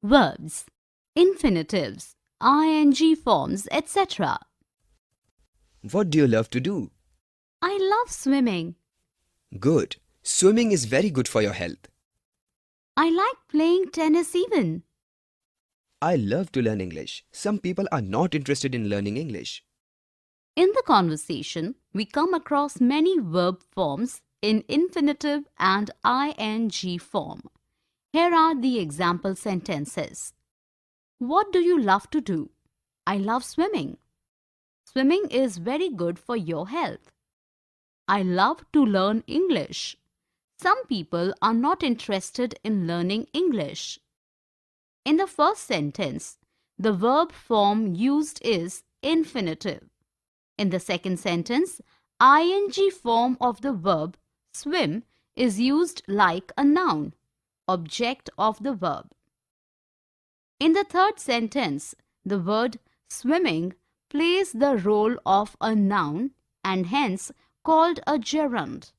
Verbs, infinitives, ing forms, etc. What do you love to do? I love swimming. Good. Swimming is very good for your health. I like playing tennis even. I love to learn English. Some people are not interested in learning English. In the conversation, we come across many verb forms in infinitive and ing form. Here are the example sentences. What do you love to do? I love swimming. Swimming is very good for your health. I love to learn English. Some people are not interested in learning English. In the first sentence, the verb form used is infinitive. In the second sentence, ing form of the verb swim is used like a noun, object of the verb. In the third sentence, the word swimming plays the role of a noun and hence called a gerund.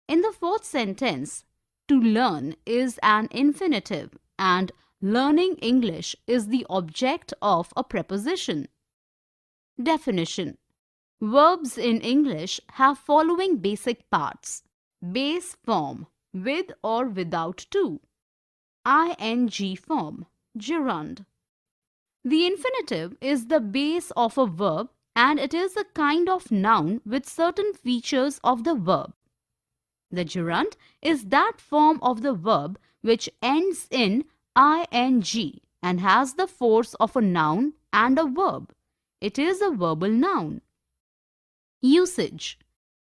In the fourth sentence, to learn is an infinitive and learning English is the object of a preposition. Definition. Verbs in English have following basic parts. Base form, with or without to. ing form, gerund. The infinitive is the base of a verb and it is a kind of noun with certain features of the verb. The gerund is that form of the verb which ends in ing and has the force of a noun and a verb. It is a verbal noun. Usage.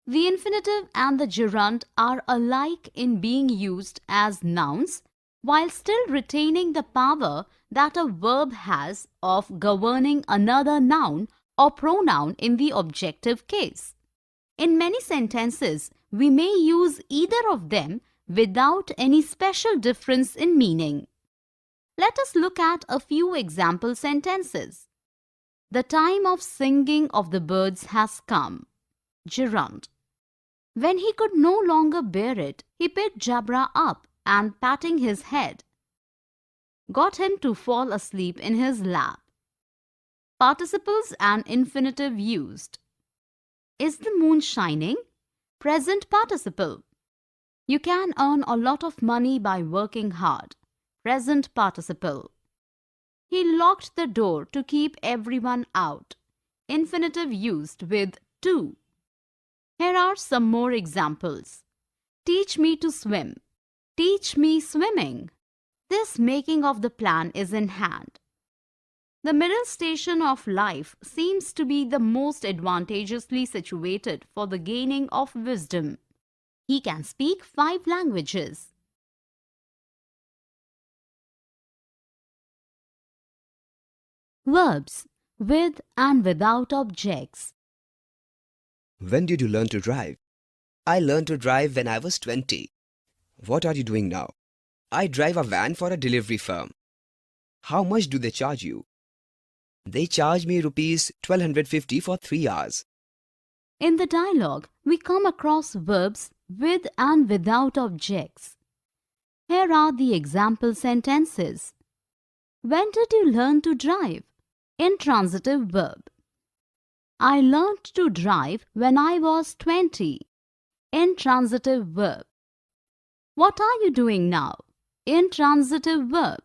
The infinitive and the gerund are alike in being used as nouns while still retaining the power that a verb has of governing another noun or pronoun in the objective case. In many sentences, we may use either of them without any special difference in meaning. Let us look at a few example sentences. The time of singing of the birds has come. Gerund. When he could no longer bear it, he picked Jabra up and patting his head, got him to fall asleep in his lap. Participles and infinitive used. Is the moon shining? Present participle. You can earn a lot of money by working hard. Present participle. He locked the door to keep everyone out. Infinitive used with to. Here are some more examples. Teach me to swim. Teach me swimming. This making of the plan is in hand. The middle station of life seems to be the most advantageously situated for the gaining of wisdom. He can speak 5 languages. Verbs with and without objects. When did you learn to drive? I learned to drive when I was 20. What are you doing now? I drive a van for a delivery firm. How much do they charge you? They charge me rupees 1250 for 3 hours. In the dialogue, we come across verbs with and without objects. Here are the example sentences. When did you learn to drive? Intransitive verb. I learned to drive when I was 20. Intransitive verb. What are you doing now? Intransitive verb.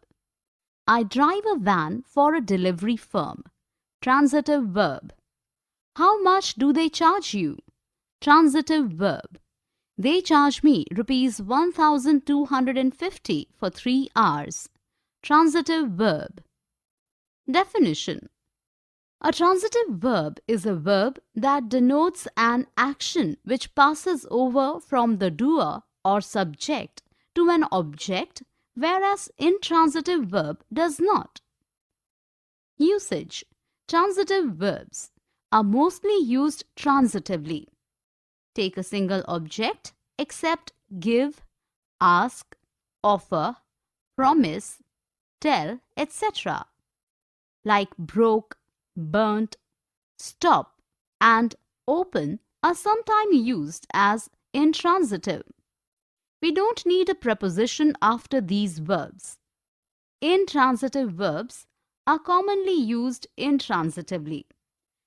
I drive a van for a delivery firm. Transitive verb. How much do they charge you? Transitive verb. They charge me rupees 1250 for 3 hours. Transitive verb. Definition. A transitive verb is a verb that denotes an action which passes over from the doer or subject to an object, whereas intransitive verb does not. Usage. Transitive verbs are mostly used transitively. Take a single object except give, ask, offer, promise, tell, etc. Like broke, burnt, stop, and open are sometimes used as intransitive. We don't need a preposition after these verbs. Intransitive verbs are commonly used intransitively.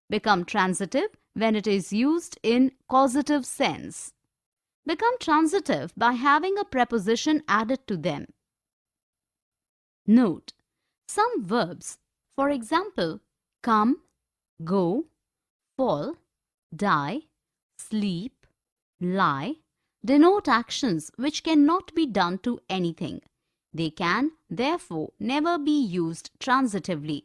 Become transitive when it is used in causative sense. Become transitive by having a preposition added to them. Note, some verbs, for example, come, go, fall, die, sleep, lie, denote actions which cannot be done to anything. They can, therefore, never be used transitively.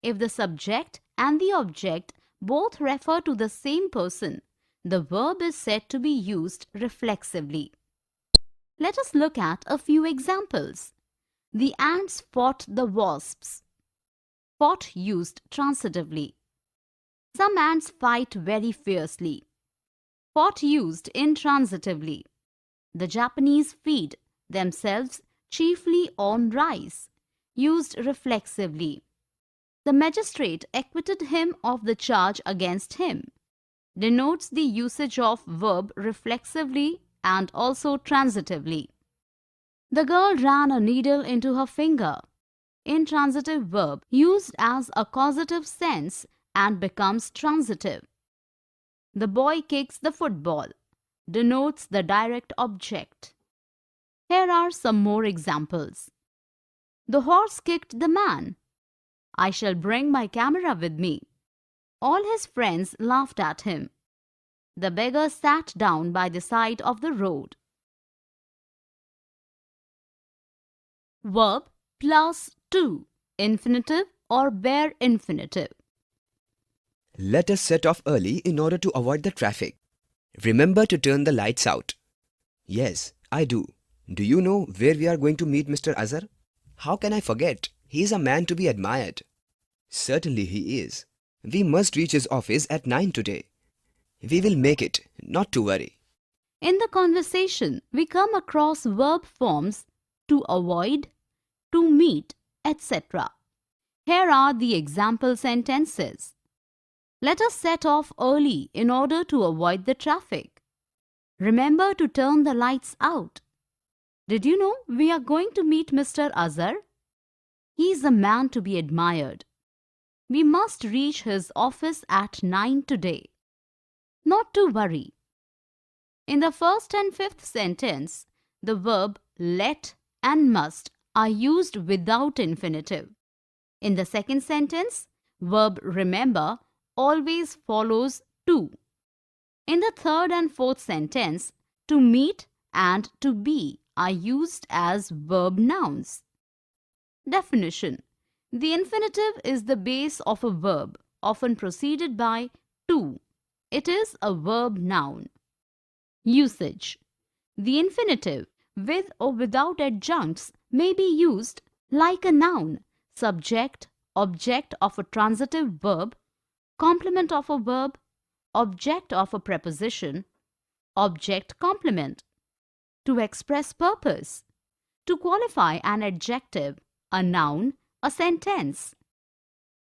If the subject and the object both refer to the same person, the verb is said to be used reflexively. Let us look at a few examples. The ants fought the wasps. Fought used transitively. Some ants fight very fiercely. Fought used intransitively. The Japanese feed themselves chiefly on rice. Used reflexively. The magistrate acquitted him of the charge against him. Denotes the usage of verb reflexively and also transitively. The girl ran a needle into her finger. Intransitive verb used as a causative sense and becomes transitive. The boy kicks the football. Denotes the direct object. Here are some more examples. The horse kicked the man. I shall bring my camera with me. All his friends laughed at him. The beggar sat down by the side of the road. Verb plus to, infinitive or bare infinitive. Let us set off early in order to avoid the traffic. Remember to turn the lights out. Yes, I do. Do you know where we are going to meet Mr. Azhar? How can I forget? He is a man to be admired. Certainly he is. We must reach his office at 9 today. We will make it, not to worry. In the conversation, we come across verb forms to avoid, to meet, etc. Here are the example sentences. Let us set off early in order to avoid the traffic. Remember to turn the lights out. Did you know we are going to meet Mr. Azhar? He is a man to be admired. We must reach his office at 9 today. Not to worry. In the first and fifth sentence, the verb let and must are used without infinitive. In the second sentence, verb remember always follows to. In the third and fourth sentence, to meet and to be are used as verb nouns. Definition. The infinitive is the base of a verb, often preceded by to. It is a verb noun. Usage. The infinitive, with or without adjuncts, may be used like a noun, subject, object of a transitive verb, complement of a verb, object of a preposition, object complement, to express purpose, to qualify an adjective, a noun, a sentence.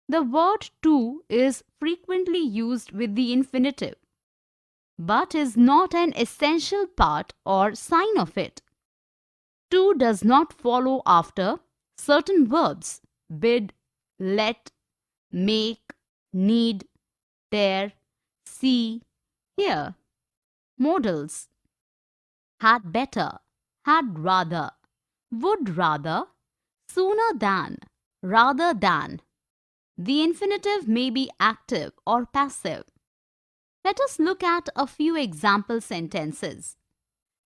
The word to is frequently used with the infinitive, but is not an essential part or sign of it. To does not follow after certain verbs: bid, let, make, need, dare, see, hear. Modals: had better, had rather, would rather, sooner than, rather than. The infinitive may be active or passive. Let us look at a few example sentences.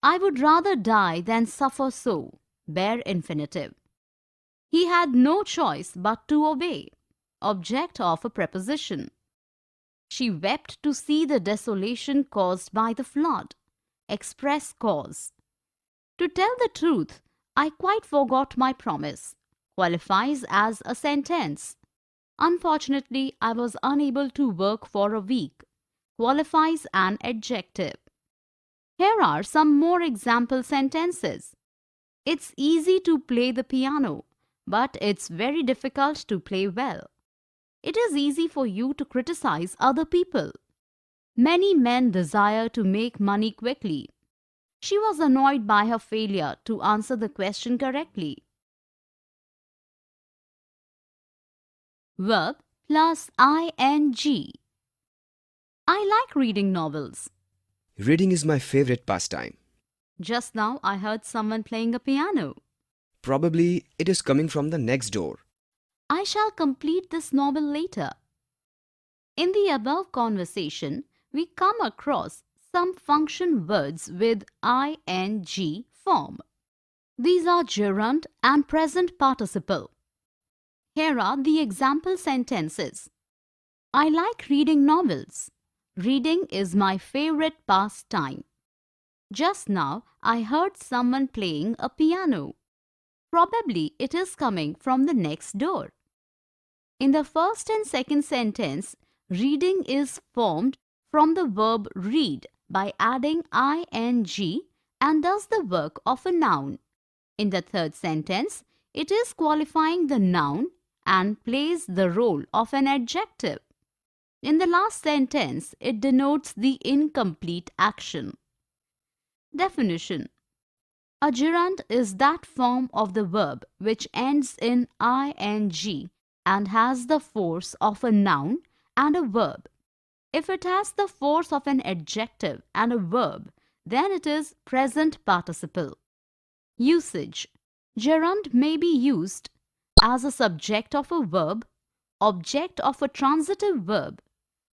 I would rather die than suffer so. Bare infinitive. He had no choice but to obey. Object of a preposition. She wept to see the desolation caused by the flood. Express cause. To tell the truth, I quite forgot my promise. Qualifies as a sentence. Unfortunately, I was unable to work for a week. Qualifies an adjective. Here are some more example sentences. It's easy to play the piano, but it's very difficult to play well. It is easy for you to criticize other people. Many men desire to make money quickly. She was annoyed by her failure to answer the question correctly. Verb plus ing. I like reading novels. Reading is my favorite pastime. Just now I heard someone playing a piano. Probably it is coming from the next door. I shall complete this novel later. In the above conversation, we come across some function words with ing form. These are gerund and present participle. Here are the example sentences. I like reading novels. Reading is my favorite pastime. Just now I heard someone playing a piano. Probably it is coming from the next door. In the first and second sentence, reading is formed from the verb read by adding ing and does the work of a noun. In the third sentence, it is qualifying the noun and plays the role of an adjective. In the last sentence, it denotes the incomplete action. Definition: a gerund is that form of the verb which ends in ing and has the force of a noun and a verb. If it has the force of an adjective and a verb, then it is present participle. Usage: gerund may be used as a subject of a verb, object of a transitive verb,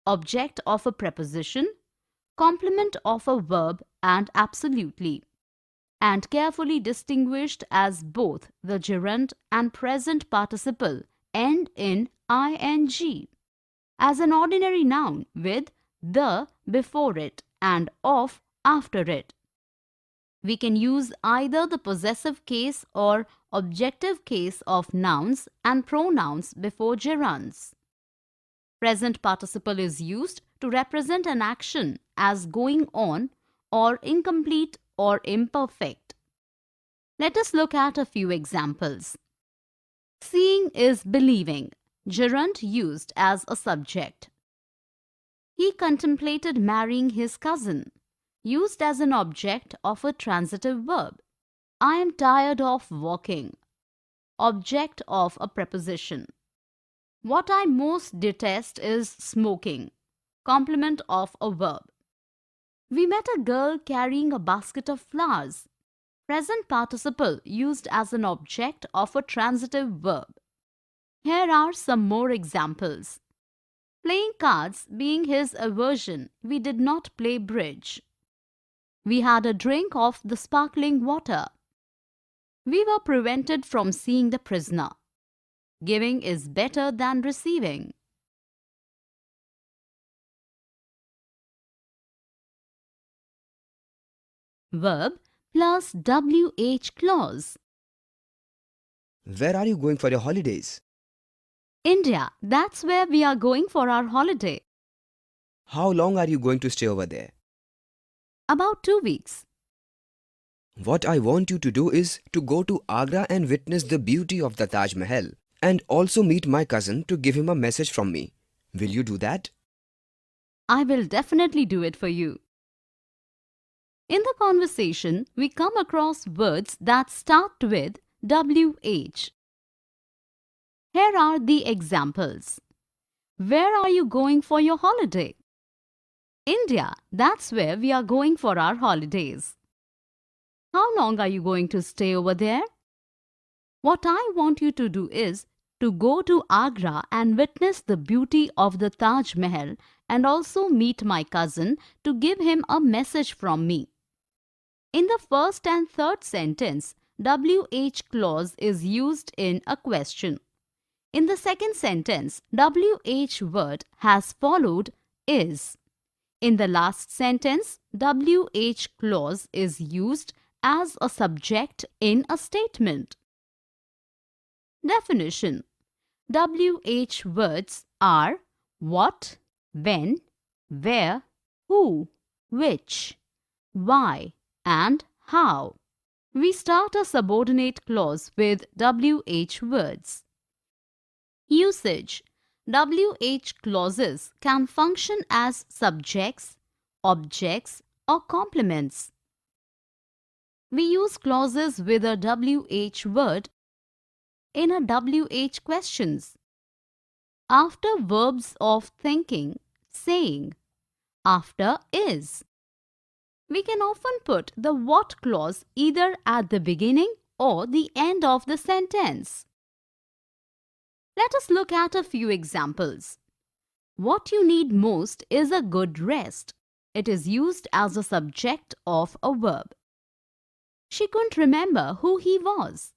object of a preposition, complement of a verb, and absolutely, and carefully distinguished as both the gerund and present participle end in ing, as an ordinary noun with the before it and of after it. We can use either the possessive case or objective case of nouns and pronouns before gerunds. Present participle is used to represent an action as going on or incomplete or imperfect. Let us look at a few examples. Seeing is believing, gerund used as a subject. He contemplated marrying his cousin, used as an object of a transitive verb. I am tired of walking, object of a preposition. What I most detest is smoking, complement of a verb. We met a girl carrying a basket of flowers, present participle used as an object of a transitive verb. Here are some more examples. Playing cards being his aversion, we did not play bridge. We had a drink of the sparkling water. We were prevented from seeing the prisoner. Giving is better than receiving. Verb plus WH clause. Where are you going for your holidays? India, that's where we are going for our holiday. How long are you going to stay over there? About 2 weeks. What I want you to do is to go to Agra and witness the beauty of the Taj Mahal and also meet my cousin to give him a message from me. Will you do that? I will definitely do it for you. In the conversation, we come across words that start with WH. Here are the examples. Where are you going for your holiday? India, that's where we are going for our holidays. How long are you going to stay over there? What I want you to do is to go to Agra and witness the beauty of the Taj Mahal and also meet my cousin to give him a message from me. In the first and third sentence, WH clause is used in a question. In the second sentence, WH word has followed is. In the last sentence, WH clause is used as a subject in a statement. Definition: WH words are what, when, where, who, which, why, and how. We start a subordinate clause with WH words. Usage: WH clauses can function as subjects, objects, or complements. We use clauses with a WH word in a WH questions. After verbs of thinking, saying. After is. We can often put the what clause either at the beginning or the end of the sentence. Let us look at a few examples. What you need most is a good rest. It is used as a subject of a verb. She couldn't remember who he was.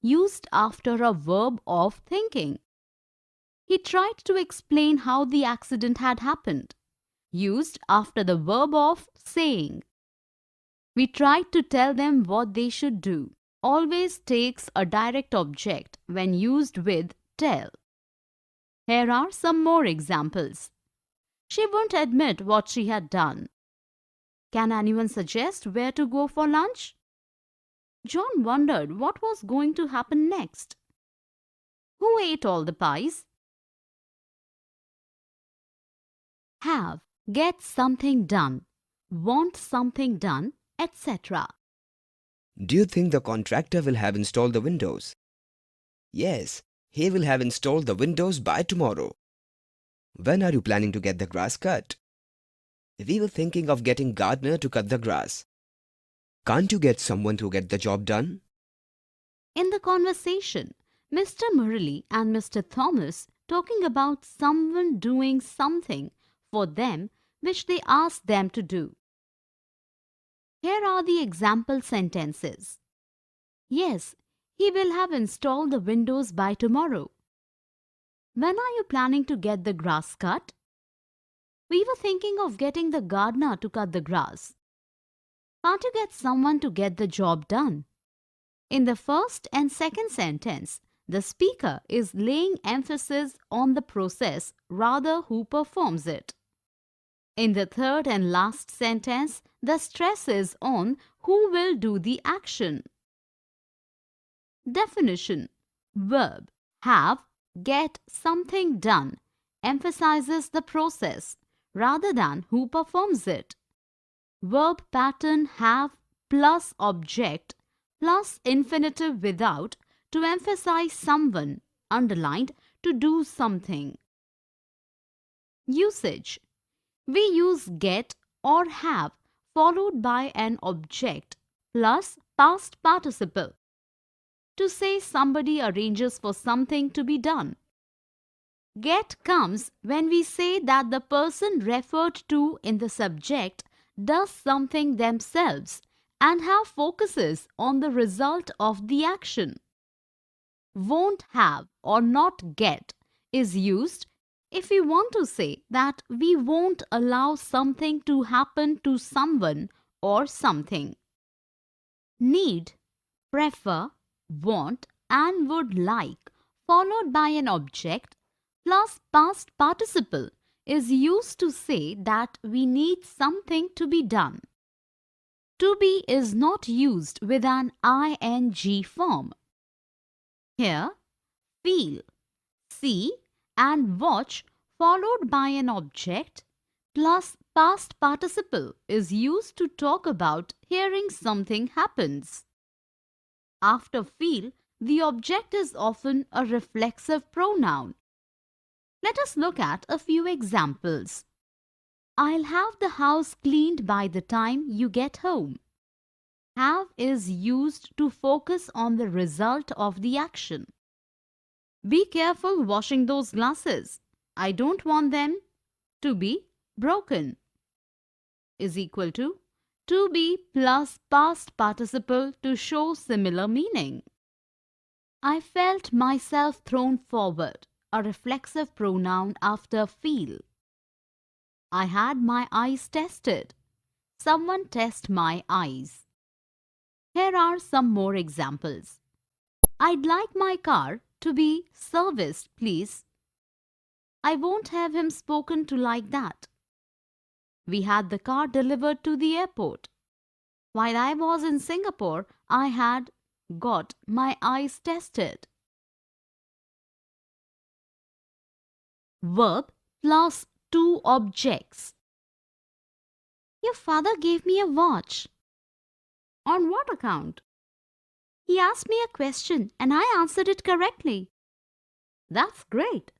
Used after a verb of thinking. He tried to explain how the accident had happened. Used after the verb of saying. We tried to tell them what they should do. Always takes a direct object when used with tell. Here are some more examples. She won't admit what she had done. Can anyone suggest where to go for lunch? John wondered what was going to happen next. Who ate all the pies? Have, get something done, want something done, etc. Do you think the contractor will have installed the windows? Yes, he will have installed the windows by tomorrow. When are you planning to get the grass cut? We were thinking of getting gardener to cut the grass. Can't you get someone to get the job done? In the conversation, Mr. Murali and Mr. Thomas talking about someone doing something for them which they asked them to do. Here are the example sentences. Yes, he will have installed the windows by tomorrow. When are you planning to get the grass cut? We were thinking of getting the gardener to cut the grass. Can't you get someone to get the job done? In the first and second sentence, the speaker is laying emphasis on the process rather who performs it. In the third and last sentence, the stress is on who will do the action. Definition. Verb have, get something done emphasizes the process rather than who performs it. Verb pattern have plus object plus infinitive without to emphasize someone, underlined to do something. Usage. We use get or have followed by an object plus past participle to say somebody arranges for something to be done. Get comes when we say that the person referred to in the subject does something themselves and have focuses on the result of the action. Won't have or not get is used if we want to say that we won't allow something to happen to someone or something. Need, prefer, want and would like followed by an object plus past participle is used to say that we need something to be done. To be is not used with an ing form. Here, feel, see and watch followed by an object plus past participle is used to talk about hearing something happens. After feel, the object is often a reflexive pronoun. Let us look at a few examples. I'll have the house cleaned by the time you get home. Have is used to focus on the result of the action. Be careful washing those glasses. I don't want them to be broken. Is equal to be plus past participle to show similar meaning. I felt myself thrown forward, a reflexive pronoun after feel. I had my eyes tested. Someone test my eyes. Here are some more examples. I'd like my car to be serviced, please. I won't have him spoken to like that. We had the car delivered to the airport. While I was in Singapore, I had got my eyes tested. Verb plus two objects. Your father gave me a watch. On what account? He asked me a question and I answered it correctly. That's great.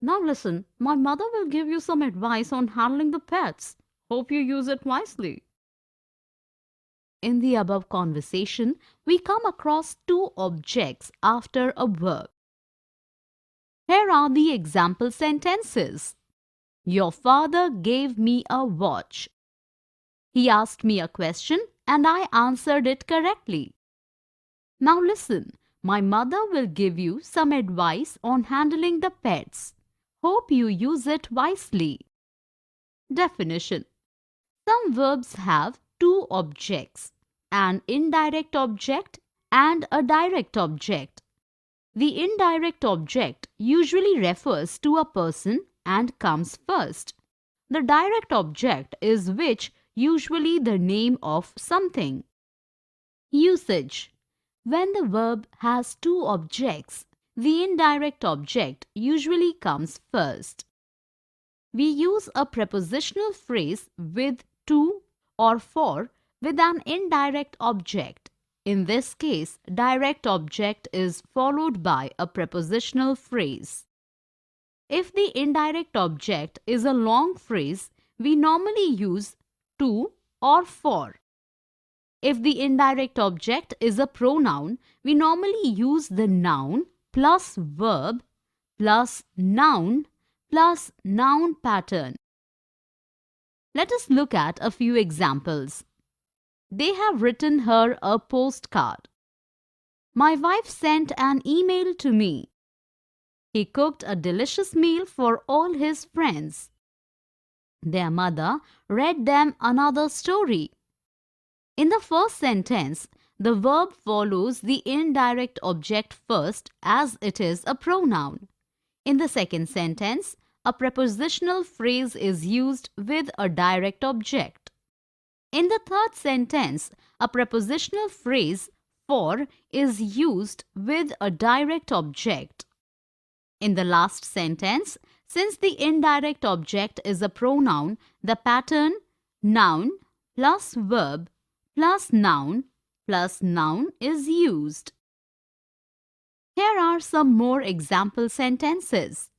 Now listen, my mother will give you some advice on handling the pets. Hope you use it wisely. In the above conversation, we come across two objects after a verb. Here are the example sentences. Your father gave me a watch. He asked me a question and I answered it correctly. Now listen, my mother will give you some advice on handling the pets. Hope you use it wisely. Definition. Some verbs have two objects, an indirect object and a direct object. The indirect object usually refers to a person and comes first. The direct object is which usually the name of something. Usage. When the verb has two objects, the indirect object usually comes first. We use a prepositional phrase with to or for with an indirect object. In this case, direct object is followed by a prepositional phrase. If the indirect object is a long phrase, we normally use to or for. If the indirect object is a pronoun, we normally use the noun plus verb plus noun pattern. Let us look at a few examples. They have written her a postcard. My wife sent an email to me. He cooked a delicious meal for all his friends. Their mother read them another story. In the first sentence, the verb follows the indirect object first as it is a pronoun. In the second sentence, a prepositional phrase is used with a direct object. In the third sentence, a prepositional phrase for is used with a direct object. In the last sentence, since the indirect object is a pronoun, the pattern noun plus verb plus noun is used. Here are some more example sentences.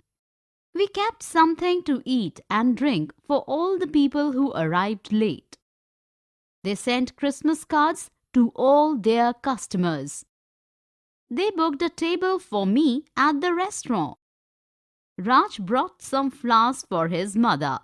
We kept something to eat and drink for all the people who arrived late. They sent Christmas cards to all their customers. They booked a table for me at the restaurant. Raj brought some flowers for his mother.